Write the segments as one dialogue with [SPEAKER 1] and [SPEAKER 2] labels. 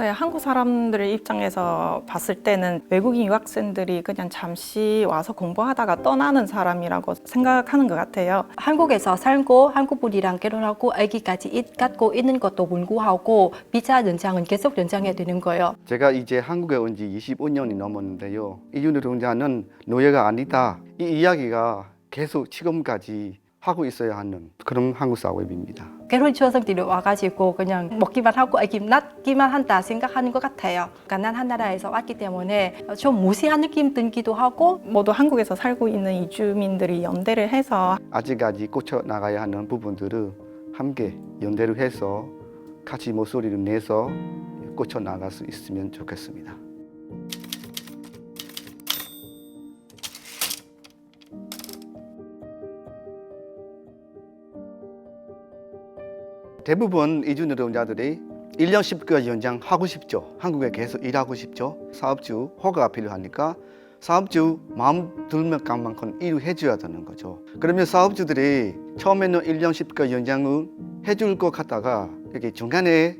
[SPEAKER 1] 네, 한국 사람들의 입장에서 봤을 때는 외국인 유학생들이 그냥 잠시 와서 공부하다가 떠나는 사람이라고 생각하는 것 같아요.
[SPEAKER 2] 한국에서 살고 한국 분이랑 결혼하고 아기까지 갖고 있는 것도 불구하고 비자 연장은 계속 연장해야 되는 거예요.
[SPEAKER 3] 제가 이제 한국에 온 지 25년이 넘었는데요. 이주 노동자는 노예가 아니다. 이 이야기가 계속 지금까지 하고 있어야 하는 그런 한국 사회입니다.
[SPEAKER 2] 결혼 초성들이 와가지고 그냥 먹기만 하고 아기 낳기만 한다 생각하는 것 같아요. 가난한 나라에서 왔기 때문에 좀 무시한 느낌 들기도 하고
[SPEAKER 1] 모두 한국에서 살고 있는 이주민들이 연대를 해서
[SPEAKER 3] 아직까지 고쳐 나가야 하는 부분들을 함께 연대를 해서 같이 목소리를 내서 고쳐 나갈 수 있으면 좋겠습니다. 대부분 이주 노동자들이 1년 10개월 연장하고 싶죠. 한국에 계속 일하고 싶죠. 사업주 허가가 필요하니까 사업주 마음 들면 만큼 일을 해줘야 되는 거죠. 그러면 사업주들이 처음에는 1년 10개월 연장을 해줄 것 같다가 이렇게 중간에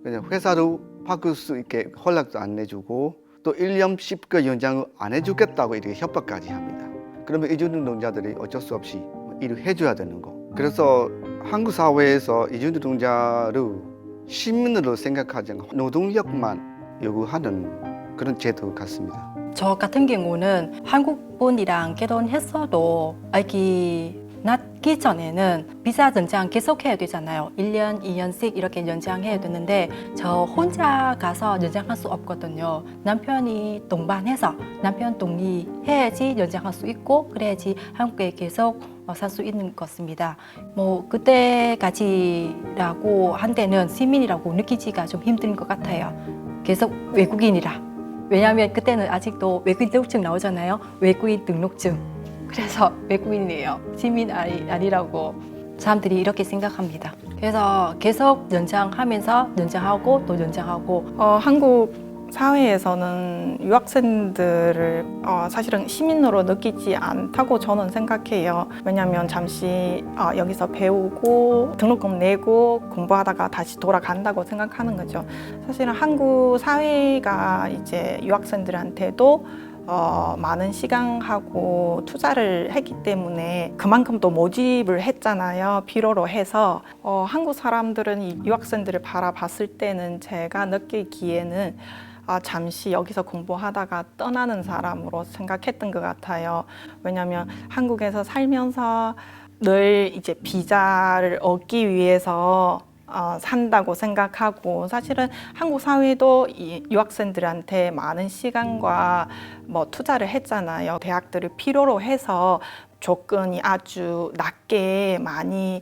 [SPEAKER 3] 그냥 회사로 바꿀 수 있게 허락도 안 내주고 또 1년 10개월 연장을 안 해주겠다고 이렇게 협박까지 합니다. 그러면 이주 노동자들이 어쩔 수 없이 일을 해줘야 되는 거. 그래서 한국 사회에서 이주 노동자를 시민으로 생각하지 않고 노동력만 요구하는 그런 제도 같습니다.
[SPEAKER 2] 저 같은 경우는 한국 분이랑 결혼했어도 아기 낳기 전에는 비자 연장 계속 해야 되잖아요. 1년, 2년씩 이렇게 연장해야 되는데 저 혼자 가서 연장할 수 없거든요. 남편이 동반해서 남편 동의해야지 연장할 수 있고 그래야지 한국에 계속 살 수 있는 것입니다. 뭐 그때까지라고 한때는 시민이라고 느끼기가 좀 힘든 것 같아요. 계속 외국인이라. 왜냐하면 그때는 아직도 외국인 등록증 나오잖아요. 외국인 등록증. 그래서 외국인이에요. 시민 아니라고 사람들이 이렇게 생각합니다. 그래서 계속 연장하면서 연장하고 또 연장하고
[SPEAKER 1] 한국 사회에서는 유학생들을 사실은 시민으로 느끼지 않다고 저는 생각해요. 왜냐하면 잠시 여기서 배우고 등록금 내고 공부하다가 다시 돌아간다고 생각하는 거죠. 사실은 한국 사회가 이제 유학생들한테도 많은 시간하고 투자를 했기 때문에 그만큼 또 모집을 했잖아요. 필요로 해서 한국 사람들은 이 유학생들을 바라봤을 때는 제가 느끼기에는 잠시 여기서 공부하다가 떠나는 사람으로 생각했던 것 같아요. 왜냐하면 한국에서 살면서 늘 이제 비자를 얻기 위해서 산다고 생각하고 사실은 한국 사회도 이 유학생들한테 많은 시간과 뭐 투자를 했잖아요. 대학들을 필요로 해서 조건이 아주 낮게 많이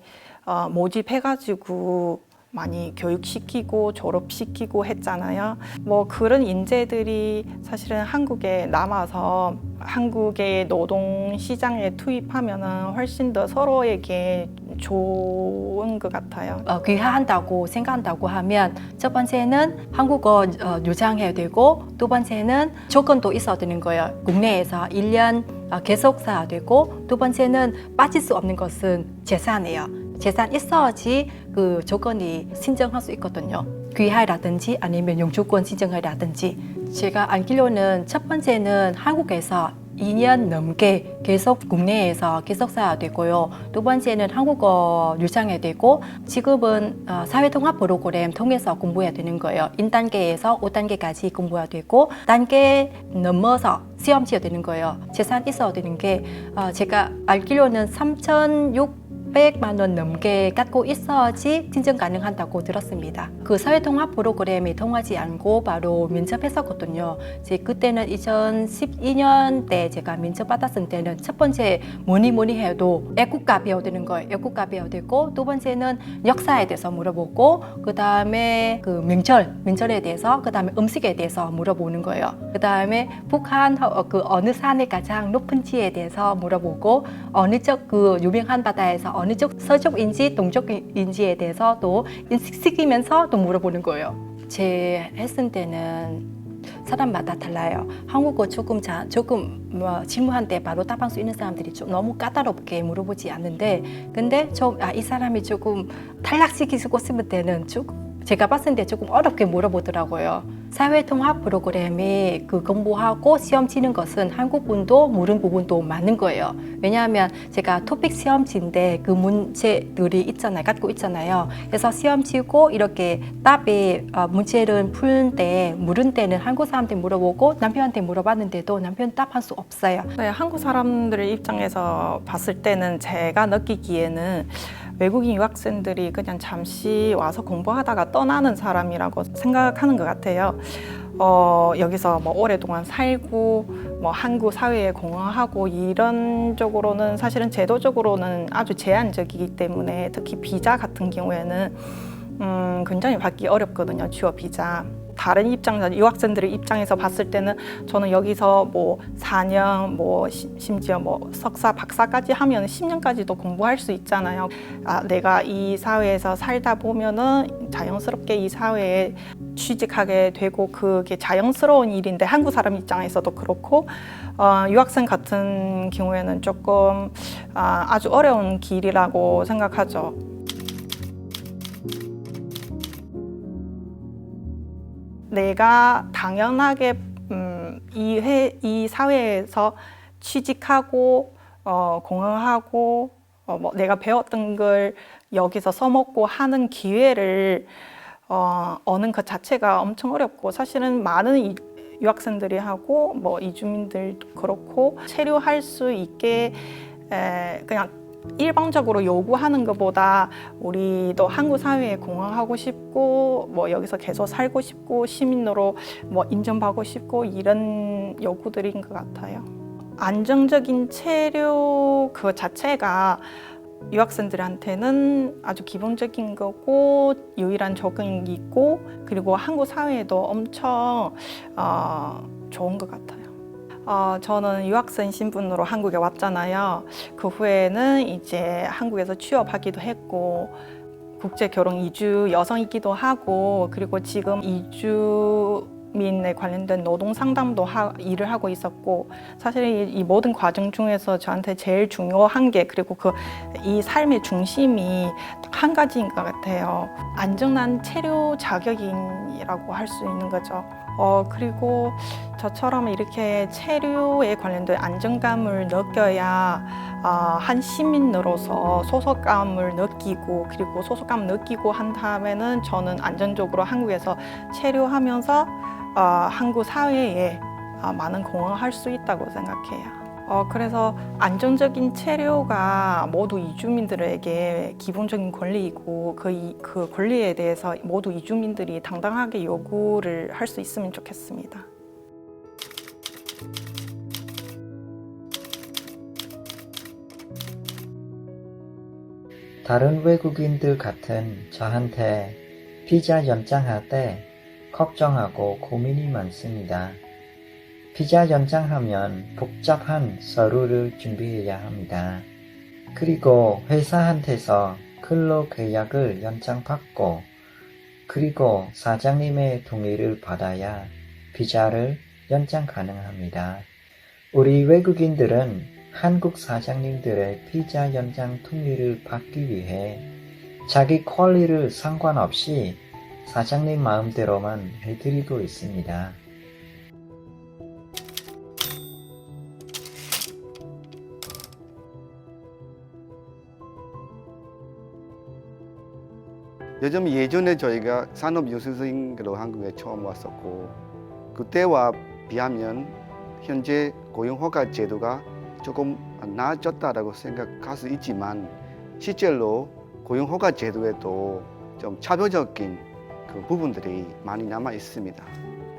[SPEAKER 1] 모집해가지고 많이 교육시키고 졸업시키고 했잖아요. 뭐 그런 인재들이 사실은 한국에 남아서 한국의 노동시장에 투입하면은 훨씬 더 서로에게 좋은 것 같아요.
[SPEAKER 2] 귀화한다고 생각한다고 하면 첫 번째는 한국어 유창해야 되고 두 번째는 조건도 있어야 되는 거예요. 국내에서 1년 계속 살아야 되고 두 번째는 빠질 수 없는 것은 재산이에요. 재산 있어야지 그 조건이 신청할 수 있거든요. 귀화라든지 아니면 영주권 신청이라든지 제가 알기로는 첫 번째는 한국에서 2년 넘게 계속 국내에서 계속 살아야 되고요. 두 번째는 한국어 유창해야 되고 지금은 사회통합 프로그램 통해서 공부해야 되는 거예요. 1단계에서 5단계까지 공부해야 되고 단계 넘어서 시험 치어야 되는 거예요. 재산 있어야 되는 게 제가 알기로는 3,600만 원 넘게 갖고 있어야지 신청 가능하다고 들었습니다. 그 사회통합 프로그램이 통하지 않고 바로 면접했었거든요. 그때는 2012년 때 제가 면접 받았을 때는 첫 번째 뭐니 해도 애국가 배워야 되는 거예요. 애국가 배워야 되고 두 번째는 역사에 대해서 물어보고 그 다음에 그 명절에 대해서 그 다음에 음식에 대해서 물어보는 거예요. 그 다음에 북한 그 어느 산이 가장 높은지에 대해서 물어보고 어느 쪽 그 유명한 바다에서 어느 쪽 서쪽인지 동쪽인지에 대해서 또 인식시키면서 또 물어보는 거예요. 제 했을 때는 사람마다 달라요. 한국어 조금 질문할 때 바로 답할 수 있는 사람들이 좀 너무 까다롭게 물어보지 않는데 근데 이 사람이 조금 탈락시키고 싶을 때는 조금 제가 봤을 때 조금 어렵게 물어보더라고요. 사회통합 프로그램에 그 공부하고 시험 치는 것은 한국 분도 모르는 부분도 많은 거예요. 왜냐하면 제가 토픽 시험지인데 그 문제들이 있잖아요. 갖고 있잖아요. 그래서 시험 치고 이렇게 답에 문제를 푸는 때 물은 때는 한국 사람한테 물어보고 남편한테 물어봤는데도 남편 답할 수 없어요.
[SPEAKER 1] 네, 한국 사람들의 입장에서 봤을 때는 제가 느끼기에는 외국인 유학생들이 그냥 잠시 와서 공부하다가 떠나는 사람이라고 생각하는 것 같아요. 여기서 뭐 오랫동안 살고 뭐 한국 사회에 공헌하고 이런 쪽으로는 사실은 제도적으로는 아주 제한적이기 때문에 특히 비자 같은 경우에는 굉장히 받기 어렵거든요. 취업 비자. 다른 입장에서 유학생들의 입장에서 봤을 때는 저는 여기서 뭐 4년 뭐 심지어 뭐 석사 박사까지 하면 10년까지도 공부할 수 있잖아요. 내가 이 사회에서 살다 보면은 자연스럽게 이 사회에 취직하게 되고 그게 자연스러운 일인데 한국 사람 입장에서도 그렇고 유학생 같은 경우에는 조금 아주 어려운 길이라고 생각하죠. 내가 당연하게 이 사회에서 취직하고 공헌하고 뭐 내가 배웠던 걸 여기서 써먹고 하는 기회를 얻는 것 자체가 엄청 어렵고 사실은 많은 유학생들이 하고 뭐 이주민들도 그렇고 체류할 수 있게 그냥 일방적으로 요구하는 것보다 우리도 한국 사회에 공헌하고 싶고 뭐 여기서 계속 살고 싶고 시민으로 뭐 인정받고 싶고 이런 요구들인 것 같아요. 안정적인 체류 그 자체가 유학생들한테는 아주 기본적인 거고 유일한 적응이고 그리고 한국 사회에도 엄청 좋은 것 같아요. 저는 유학생 신분으로 한국에 왔잖아요. 그 후에는 이제 한국에서 취업하기도 했고 국제 결혼 이주 여성이기도 하고 그리고 지금 이주민에 관련된 노동 상담도 일을 하고 있었고 사실 이 모든 과정 중에서 저한테 제일 중요한 게 그리고 이 삶의 중심이 딱 한 가지인 것 같아요. 안정한 체류 자격인이라고 할 수 있는 거죠. 그리고 저처럼 이렇게 체류에 관련된 안정감을 느껴야 한 시민으로서 소속감을 느끼고 그리고 소속감 느끼고 한 다음에는 저는 안정적으로 한국에서 체류하면서 한국 사회에 많은 공헌할 수 있다고 생각해요. 그래서 안정적인 체류가 모두 이주민들에게 기본적인 권리이고 그 권리에 대해서 모두 이주민들이 당당하게 요구를 할 수 있으면 좋겠습니다.
[SPEAKER 4] 다른 외국인들 같은 저한테 비자 연장할 때 걱정하고 고민이 많습니다. 비자 연장하면 복잡한 서류를 준비해야 합니다. 그리고 회사한테서 근로계약을 연장받고 그리고 사장님의 동의를 받아야 비자를 연장 가능합니다. 우리 외국인들은 한국 사장님들의 비자 연장 동의를 받기 위해 자기 권리를 상관없이 사장님 마음대로만 해드리고 있습니다.
[SPEAKER 3] 요즘 예전에 저희가 산업연수생으로 한국에 처음 왔었고 그때와 비하면 현재 고용허가 제도가 조금 나아졌다라고 생각할 수 있지만 실제로 고용허가 제도에도 좀 차별적인 그 부분들이 많이 남아 있습니다.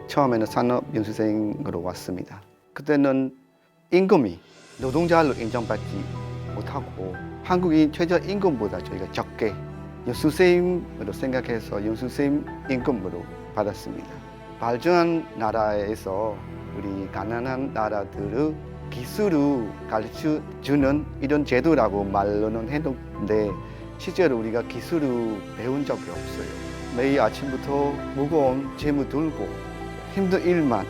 [SPEAKER 3] 처음에는 산업연수생으로 왔습니다. 그때는 임금이 노동자로 인정받지 못하고 한국인 최저임금보다 저희가 적게 연수생으로 생각해서 연수생 임금으로 받았습니다. 발전한 나라에서 우리 가난한 나라들의 기술을 가르쳐주는 이런 제도라고 말로는 해놓는데 실제로 우리가 기술을 배운 적이 없어요. 매일 아침부터 무거운 재무 들고 힘든 일만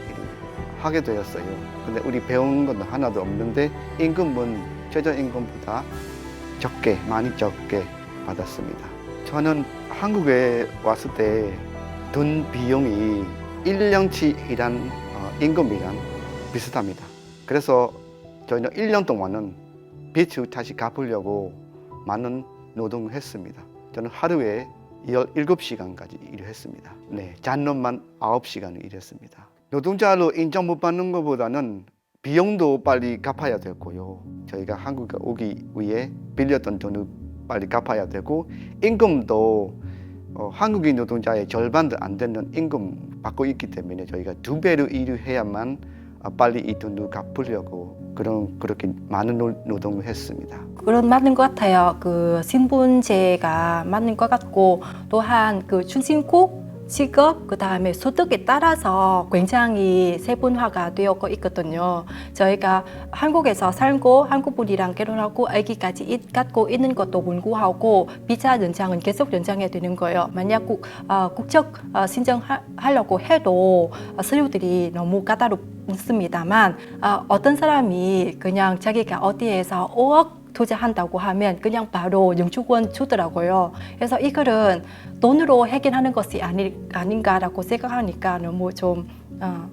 [SPEAKER 3] 하게 되었어요. 근데 우리 배운 건 하나도 없는데 임금은 최저임금보다 적게, 많이 적게 받았습니다. 저는 한국에 왔을 때 든 비용이 1년치 일한 임금이랑 비슷합니다. 그래서 저희는 1년 동안은 빚을 다시 갚으려고 많은 노동을 했습니다. 저는 하루에 17시간까지 일을 했습니다. 네, 잔업만 9시간을 일했습니다. 노동자로 인정 못 받는 것보다는 비용도 빨리 갚아야 됐고요. 저희가 한국에 오기 위해 빌렸던 돈을 빨리 갚아야 되고 임금도 한국인 노동자의 절반도 안 되는 임금 받고 있기 때문에 저희가 2배로 일을 해야만 빨리 이 돈을 갚으려고 그렇게 많은 노동을 했습니다.
[SPEAKER 2] 그런 맞는 것 같아요. 그 신분제가 맞는 것 같고 또한 그 출신국, 직업, 그 다음에 소득에 따라서 굉장히 세분화가 되어 있거든요. 저희가 한국에서 살고 한국분이랑 결혼하고 아기까지 갖고 있는 것도 불구하고 비자 연장은 계속 연장해야 되는 거예요. 만약 국적 신청하려고 해도 서류들이 너무 까다롭습니다만 어떤 사람이 그냥 자기가 어디에서 5억 투자한다고 하면 그냥 바로 영주권 주더라고요. 그래서 이거는 돈으로 해결하는 것이 아닌가라고 생각하니까 너무 좀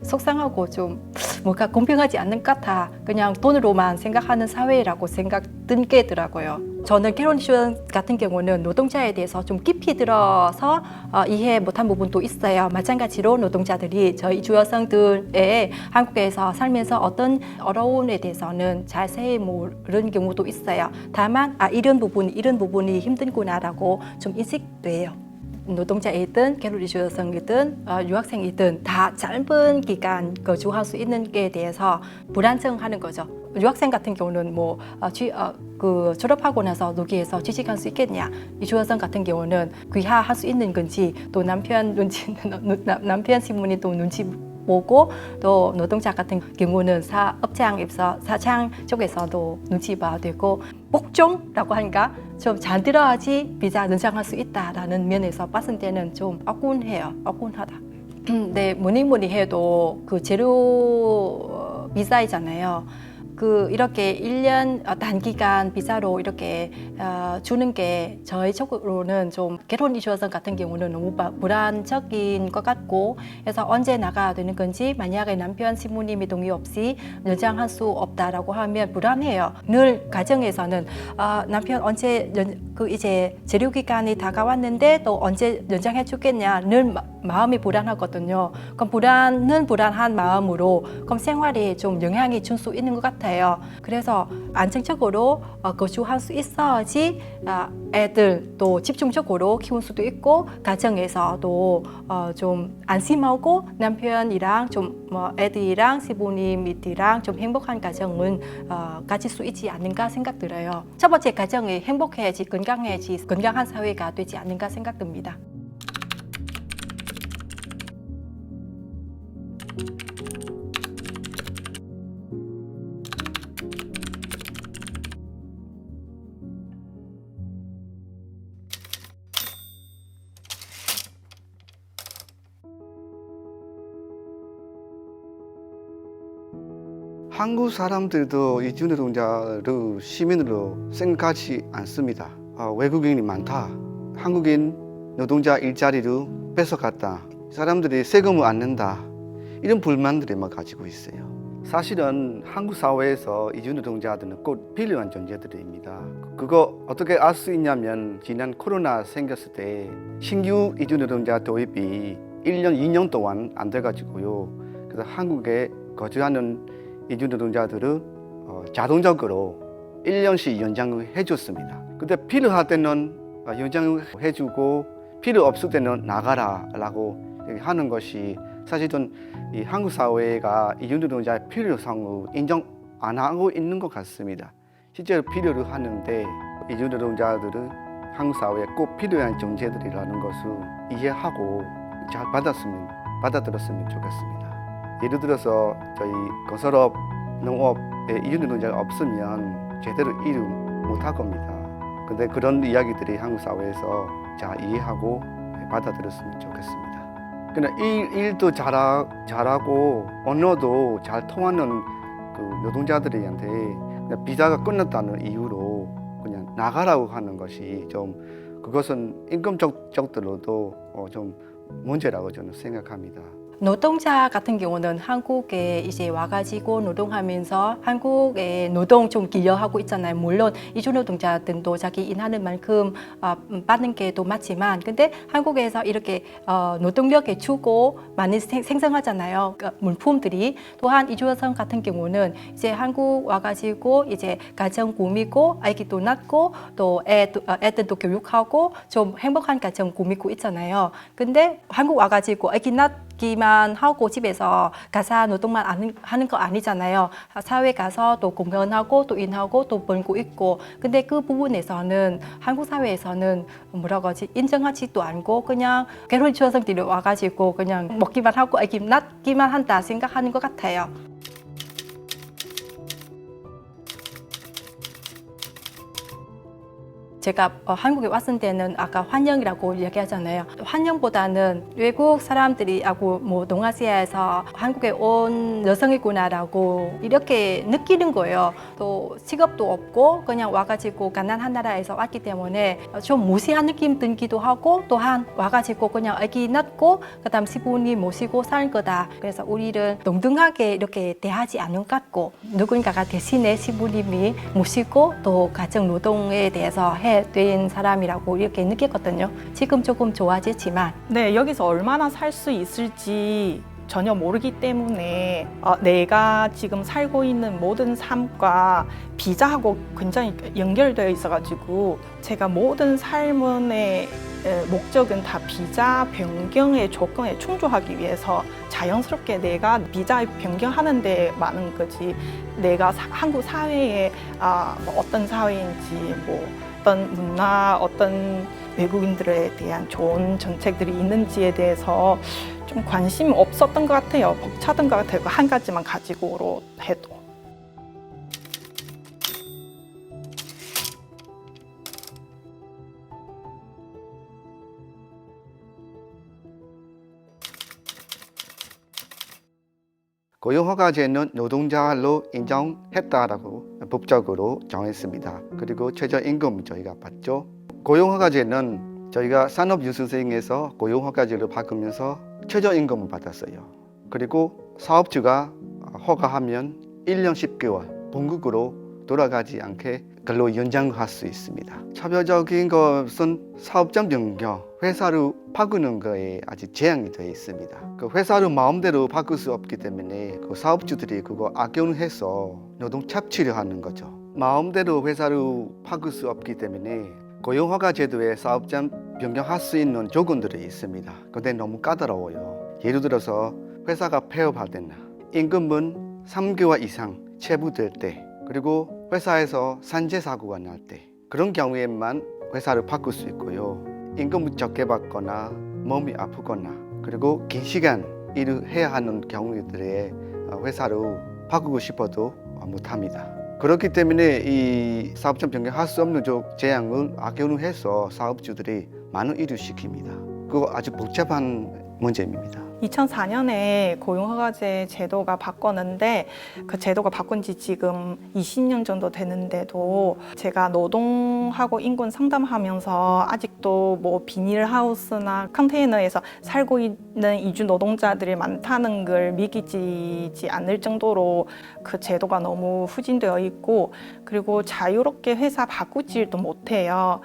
[SPEAKER 2] 속상하고 좀 뭔가 공평하지 않는 것 같아. 그냥 돈으로만 생각하는 사회라고 생각 들게 더라고요. 저는 결혼 지원 같은 경우는 노동자에 대해서 좀 깊이 들어서 이해 못한 부분도 있어요. 마찬가지로 노동자들이 저희 주여성들의 한국에서 살면서 어떤 어려움에 대해서는 자세히 모르는 경우도 있어요. 다만 이런 부분이 힘든구나라고 좀 인식돼요. 노동자이든 결혼 주여성이든 유학생이든 다 짧은 기간 거주할 수 있는 게 대해서 불안정하는 거죠. 유학생 같은 경우는 졸업하고 나서 여기에서 취직할 수 있겠냐. 이 주여성 같은 경우는 귀화할 수 있는 건지 또 남편 신분이 또 눈치 보고 또 노동자 같은 경우는 사창 쪽에서도 눈치 봐야 되고 복종라고 하니까 좀 잘 들어야지 비자 연장할 수 있다라는 면에서 봤을 때는 좀 억울하다. 네, 뭐니 해도 그 재료 비자이잖아요. 이렇게 1년 단기간 비자로 이렇게 주는 게 저희 쪽으로는 좀 결혼 이주여성 같은 경우는 너무 불안적인 것 같고 그래서 언제 나가야 되는 건지 만약에 남편 신부님이 동의 없이 연장할 수 없다라고 하면 불안해요. 늘 가정에서는 남편 언제 이제 재료 기간이 다가왔는데 또 언제 연장해 주겠냐 늘 마음이 불안하거든요. 그럼 불안한 마음으로 그럼 생활에 좀 영향이 줄 수 있는 것 같아요. 그래서 안정적으로 거주할 수 있어야지 애들 또 집중적으로 키울 수도 있고 가정에서도 좀 안심하고 남편이랑 좀 애들이랑 시부님이랑 좀 행복한 가정은 가질 수 있지 않는가 생각 들어요. 첫 번째 가정이 행복해야지 건강한 사회가 되지 않는가 생각됩니다.
[SPEAKER 3] 한국 사람들도 이주 노동자를 시민으로 생각하지 않습니다. 외국인이 많다. 한국인 노동자 일자리를 뺏어갔다. 사람들이 세금을 안 낸다. 이런 불만들을 가지고 있어요. 사실은 한국 사회에서 이주 노동자들은 꼭 필요한 존재들입니다. 그거 어떻게 알 수 있냐면 지난 코로나 생겼을 때 신규 이주 노동자 도입이 1년, 2년 동안 안 돼가지고요. 그래서 한국에 거주하는 이주 노동자들을 자동적으로 1년씩 연장을 해줬습니다. 근데 필요할 때는 연장을 해주고 필요 없을 때는 나가라라고 하는 것이 사실은 이 한국 사회가 이주 노동자의 필요성을 인정 안 하고 있는 것 같습니다. 실제로 필요를 하는데 이주 노동자들은 한국 사회에 꼭 필요한 존재들이라는 것을 이해하고 잘 받아들였으면 좋겠습니다. 예를 들어서 저희 건설업, 농업에 이주 노동자가 없으면 제대로 일을 못할 겁니다. 근데 그런 이야기들이 한국 사회에서 잘 이해하고 받아들였으면 좋겠습니다. 그냥 일도 잘하고 언어도 잘 통하는 그 노동자들한테 비자가 끝났다는 이유로 그냥 나가라고 하는 것이 좀 그것은 임금적으로도 좀 문제라고 저는 생각합니다.
[SPEAKER 2] 노동자 같은 경우는 한국에 이제 와가지고 노동하면서 한국에 노동 좀 기여하고 있잖아요. 물론 이주 노동자들도 자기 일하는 만큼 받는 게 또 맞지만, 근데 한국에서 이렇게 노동력에 주고 많이 생성하잖아요. 물품들이. 또한 이주 여성 같은 경우는 이제 한국 와가지고 이제 가정 꾸미고 아기도 낳고 또 애들도 교육하고 좀 행복한 가정 꾸미고 있잖아요. 근데 한국 와가지고 아기 낳기만 하고 집에서 가사 노동만 하는 거 아니잖아요. 사회 가서 또 공연하고 또 일하고 또 벌고 있고. 근데 그 부분에서는 한국 사회에서는 뭐라고 하지? 인정하지도 않고 그냥 결혼 여성들이 와가지고 그냥 먹기만 하고 아기 낳기만 한다 생각하는 것 같아요. 제가 한국에 왔을 때는 아까 환영이라고 이야기하잖아요. 환영보다는 외국 사람들이 하고 뭐 동아시아에서 한국에 온 여성이구나라고 이렇게 느끼는 거예요. 또 직업도 없고 그냥 와가지고 가난한 나라에서 왔기 때문에 좀 무시한 느낌 들기도 하고, 또한 와가지고 그냥 아기 낳고 그다음 시부모님 모시고 살 거다. 그래서 우리를 동등하게 이렇게 대하지 않은 것 같고, 누군가가 대신에 시부모님이 모시고 또 가정 노동에 대해서 된 사람이라고 이렇게 느꼈거든요. 지금 조금 좋아졌지만.
[SPEAKER 1] 네, 여기서 얼마나 살 수 있을지 전혀 모르기 때문에 내가 지금 살고 있는 모든 삶과 비자하고 굉장히 연결되어 있어가지고 제가 모든 삶의 목적은 다 비자 변경의 조건에 충족하기 위해서 자연스럽게 내가 비자 변경하는 데 많은 거지, 내가 한국 사회에 뭐 어떤 사회인지, 뭐 어떤 문화, 어떤 외국인들에 대한 좋은 정책들이 있는지에 대해서 좀 관심 없었던 것 같아요. 벅차던 것 같아요. 한 가지만 가지고로 해도.
[SPEAKER 3] 고용허가제는 노동자로 인정했다라고 법적으로 정했습니다. 그리고 최저임금 저희가 받죠. 고용허가제는 저희가 산업유수생에서 고용허가제를 바꾸면서 최저임금을 받았어요. 그리고 사업주가 허가하면 1년 10개월 본국으로 돌아가지 않게 근로 연장할 수 있습니다. 차별적인 것은 사업장 변경, 회사를 바꾸는 거에 아직 제한이 되어 있습니다. 그 회사를 마음대로 바꿀 수 없기 때문에 그 사업주들이 그거 악용해서 노동 착취를 하는 거죠. 마음대로 회사를 바꿀 수 없기 때문에 고용허가 제도에 사업장 변경할 수 있는 조건들이 있습니다. 근데 너무 까다로워요. 예를 들어서 회사가 폐업할 때나 임금은 3개월 이상 체불될 때, 그리고 회사에서 산재 사고가 날 때, 그런 경우에만 회사를 바꿀 수 있고요. 임금을 적게 받거나 몸이 아프거나 그리고 긴 시간 일을 해야 하는 경우들에 회사를 바꾸고 싶어도 못합니다. 그렇기 때문에 이 사업장 변경할 수 없는 제한을 악용해서 사업주들이 많은 일을 시킵니다. 그거 아주 복잡한 문제입니다.
[SPEAKER 1] 2004년에 고용허가제 제도가 바꿨는데, 그 제도가 바꾼 지 지금 20년 정도 되는데도 제가 노동하고 인권 상담하면서 아직도 뭐 비닐하우스나 컨테이너에서 살고 있는 이주 노동자들이 많다는 걸 믿기지 않을 정도로 그 제도가 너무 후진되어 있고, 그리고 자유롭게 회사 바꾸지도 못해요.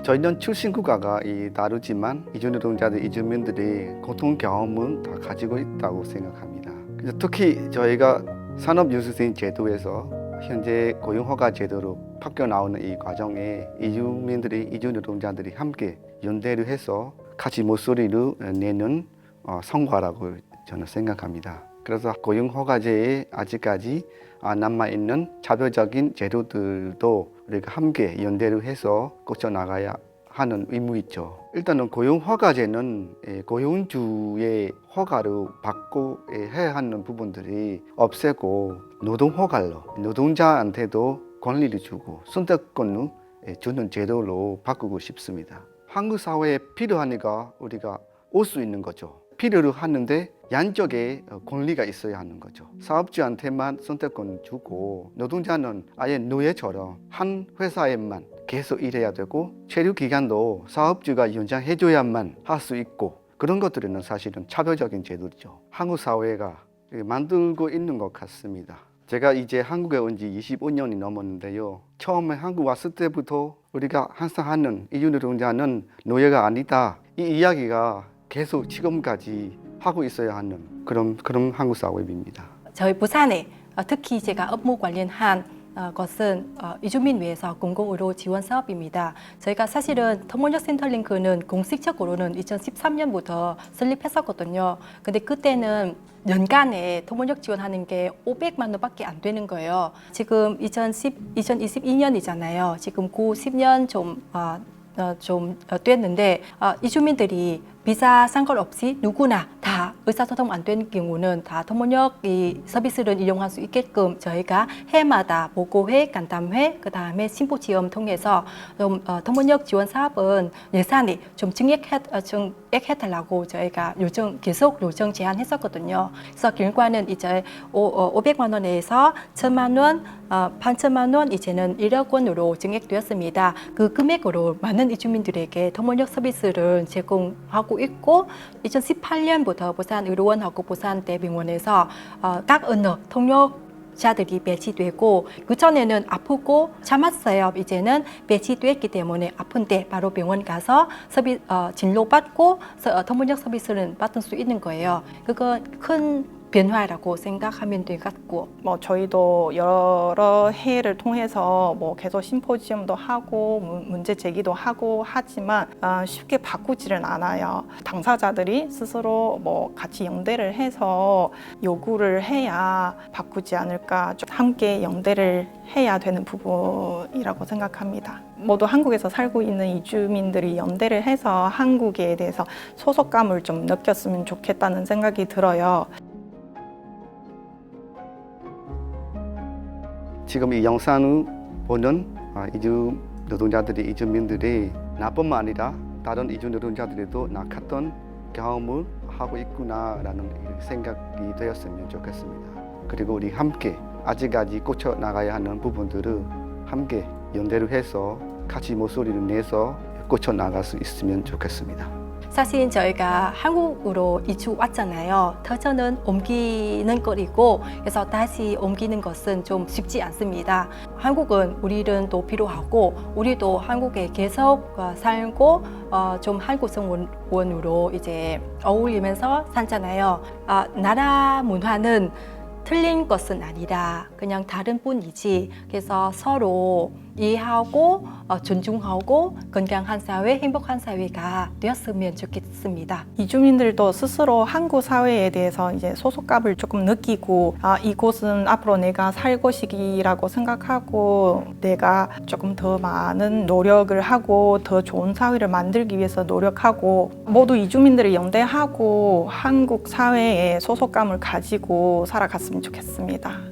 [SPEAKER 3] 저희는 출신 국가가 다르지만 이주 노동자들, 이주민들이 공통 경험은 다 가지고 있다고 생각합니다. 그래서 특히 저희가 산업유수생 제도에서 현재 고용허가 제도로 바뀌어 나오는 이 과정에 이주민들이, 이주 노동자들이 함께 연대를 해서 같이 목소리를 내는 성과라고 저는 생각합니다. 그래서 고용허가제에 아직까지 남아있는 차별적인 제도들도 우리가 함께 연대를 해서 고쳐나가야 하는 의무 있죠. 일단은 고용허가제는 고용주의 허가를 받고 해야 하는 부분들이 없애고 노동허가로 노동자한테도 권리를 주고 선택권을 주는 제도로 바꾸고 싶습니다. 한국 사회에 필요하니까 우리가 올 수 있는 거죠. 필요로 하는데 양쪽에 권리가 있어야 하는 거죠. 사업주한테만 선택권 주고 노동자는 아예 노예처럼 한 회사에만 계속 일해야 되고 체류 기간도 사업주가 연장해줘야만 할 수 있고 그런 것들은 사실은 차별적인 제도죠. 한국 사회가 만들고 있는 것 같습니다. 제가 이제 한국에 온 지 25년이 넘었는데요. 처음에 한국 왔을 때부터 우리가 항상 하는 이주 노동자는 노예가 아니다. 이 이야기가 계속 지금까지 하고 있어야 하는 그런 한국 사회입니다.
[SPEAKER 2] 저희 부산에 특히 제가 업무 관련한 것은 이주민 위해서 공공의료 지원 사업입니다. 저희가 사실은 터무니역 센터링크는 공식적으로는 2013년부터 설립했었거든요. 근데 그때는 연간에 터무니역 지원하는 게 500만 원밖에 안 되는 거예요. 지금 2022년이잖아요. 지금 9, 10년 좀 됐는데 이주민들이 비자 상관없이 누구나 다 의사소통 안 된 경우는 다 터무니역 이 서비스를 이용할 수 있게끔 저희가 해마다 보고회, 간담회, 그 다음에 신보지원 통해서 좀 터무니역 지원 사업은 예산이 좀 증액해달라고 저희가 계속 요청 제안했었거든요. 그래서 결과는 이제 500만 원에서 1,000만 원, 8천만 원 이제는 1억 원으로 증액되었습니다. 그 금액으로 많은 이주민들에게 터무니역 서비스를 제공하고 있고 2018년부터 부산의료원하고 부산대병원에서 각 언어 통역자들이 배치되고 그 전에는 아프고 참았어요. 이제는 배치됐기 때문에 아픈데 바로 병원 가서 진료받고 터무니역 서비스를 받을 수 있는 거예요. 그건 큰 변화라고 생각하면 될 것 같고
[SPEAKER 1] 저희도 여러 해를 통해서 계속 심포지엄도 하고 문제 제기도 하고 하지만 쉽게 바꾸지는 않아요. 당사자들이 스스로 같이 연대를 해서 요구를 해야 바꾸지 않을까. 좀 함께 연대를 해야 되는 부분이라고 생각합니다. 모두 한국에서 살고 있는 이주민들이 연대를 해서 한국에 대해서 소속감을 좀 느꼈으면 좋겠다는 생각이 들어요.
[SPEAKER 3] 지금 이 영상을 보는 이주 노동자들이 이주민들이 나뿐만 아니라 다른 이주 노동자들도 낙했던 경험을 하고 있구나라는 생각이 되었으면 좋겠습니다. 그리고 우리 함께 아직까지 고쳐 나가야 하는 부분들을 함께 연대를 해서 같이 목소리를 내서 고쳐 나갈 수 있으면 좋겠습니다.
[SPEAKER 2] 사실 저희가 한국으로 이주 왔잖아요. 터전은 옮기는 거리고 그래서 다시 옮기는 것은 좀 쉽지 않습니다. 한국은 우리는 또 필요하고 우리도 한국에 계속 살고 좀 한국 생원으로 이제 어울리면서 살잖아요. 나라 문화는 틀린 것은 아니라 그냥 다른 뿐이지. 그래서 서로 이해하고 존중하고 건강한 사회, 행복한 사회가 되었으면 좋겠습니다.
[SPEAKER 1] 이주민들도 스스로 한국 사회에 대해서 이제 소속감을 조금 느끼고 이곳은 앞으로 내가 살 곳이라고 생각하고 내가 조금 더 많은 노력을 하고 더 좋은 사회를 만들기 위해서 노력하고 모두 이주민들이 연대하고 한국 사회에 소속감을 가지고 살아갔으면 좋겠습니다.